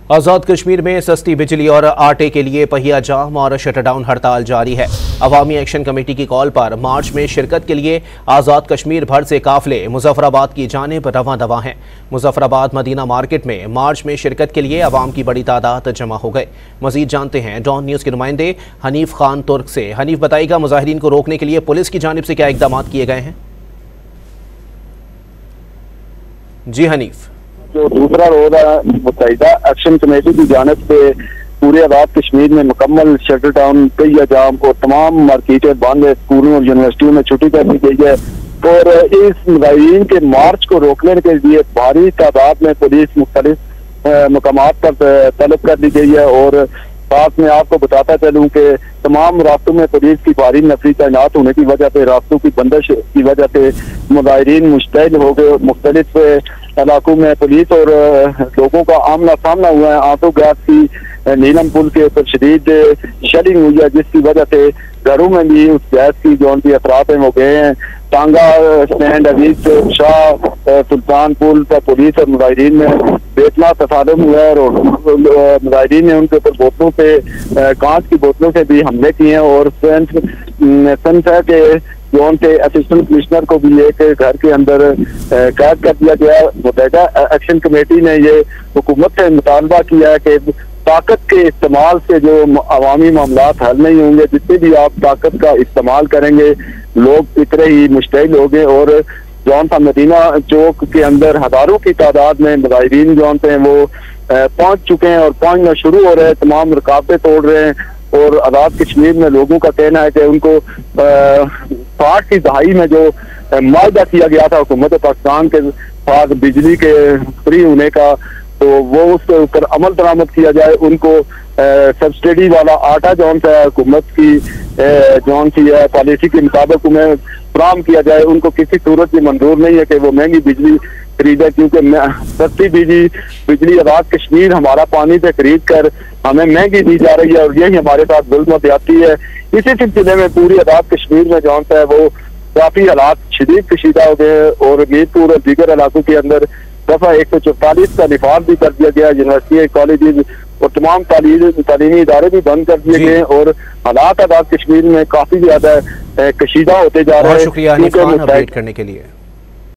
आज़ाद कश्मीर में सस्ती बिजली और आटे के लिए पहिया जाम और शटडाउन हड़ताल जारी है। अवामी एक्शन कमेटी की कॉल पर मार्च में शिरकत के लिए आज़ाद कश्मीर भर से काफिले मुजफ्फराबाद की जानिब रवां दवा हैं। मुजफ्फराबाद मदीना मार्केट में मार्च में शिरकत के लिए अवाम की बड़ी तादाद जमा हो गए। मजीद जानते हैं डॉन न्यूज़ के नुमाइंदे हनीफ खान तुर्क से। हनीफ, बताइएगा मुजाहिरीन को रोकने के लिए पुलिस की जानिब से क्या इकदाम किए गए हैं? जी हनीफ। जो दूसरा रोज है मुत्तहिदा एक्शन कमेटी की जानिब से पूरे आज़ाद कश्मीर में मुकम्मल शटर डाउन, पहिया जाम और तमाम मार्केटें बंद है। स्कूलों और यूनिवर्सिटियों में छुट्टी कर दी गई है और इस मुजाहिरीन के मार्च को रोकने के लिए भारी तादाद में पुलिस मुख्तलिफ मकामात पर तलब कर दी गई है। और साथ में आपको बताता चलूं कि तमाम रास्तों में पुलिस की भारी नफरी तैनात होने की वजह से, रास्तों की बंदिश की वजह से मुजाहिरीन मुश्तैल हो गए। मुख्तलिफ इलाकों में पुलिस और लोगों का आमना सामना हुआ है। आंसू गैस की नीलम पुल के ऊपर शदीद शेलिंग हुई है, जिसकी वजह से घरों में भी उस गैस की जो उनकी असरात हैं वो गए हैं। टांगा स्टैंड, अजीज शाह, सुल्तान पुल पर पुलिस और मुजाहिरीन में बेतला तसादम हुआ है और मुजाहिरीन ने उनके ऊपर बोतलों से, कांच की बोतलों से भी हमले किए हैं। और संसद के जोन के असिस्टेंट कमिश्नर को भी एक घर के अंदर कैद कर दिया गया। मुत्तहिदा एक्शन कमेटी ने ये हुकूमत से मुतालबा किया है कि ताकत के इस्तेमाल से जो अवामी मामलात हल नहीं होंगे। जितनी भी आप ताकत का इस्तेमाल करेंगे लोग इतने ही मुश्तैल होंगे। और जौन सा मदीना चौक के अंदर हजारों की तादाद में मुजाहिरीन जौन से वो पहुंच चुके हैं और पहुंचना शुरू हो रहे हैं, तमाम रुकावटें तोड़ रहे हैं। और आज़ाद कश्मीर में लोगों का कहना है कि उनको 60 की दहाई में जो मायदा किया गया था हुकूमत पाकिस्तान के साथ बिजली के फ्री होने का, तो वो उसके ऊपर अमल दरामद किया जाए। उनको सब्सिडी वाला आटा जौन सा हुकूमत की जौन सी है पॉलिसी के मुताबिक उन्हें फराहम किया जाए। उनको किसी सूरत में मंजूर नहीं है कि वो महंगी बिजली खरीदे, क्योंकि सस्ती बिजली आज़ाद कश्मीर हमारा पानी से खरीद कर हमें महंगी दी जा रही है और यही हमारे साथ जुल्म ज्यादती है। इसी सिलसिले में पूरी आज़ाद कश्मीर में जौन सा है वो काफी हालात शदीद कशीदा हो गए और मीरपुर और दीगर इलाकों के अंदर दफा 144 का निफाज भी कर दिया गया। यूनिवर्सिटी, कॉलेज और तमाम तालीमी इदारे भी बंद कर दिए गए और हालात आज़ाद कश्मीर में काफी ज्यादा कशीदा होते जा रहे हैं। शुक्रिया हनीफ खान अपडेट करने के लिए।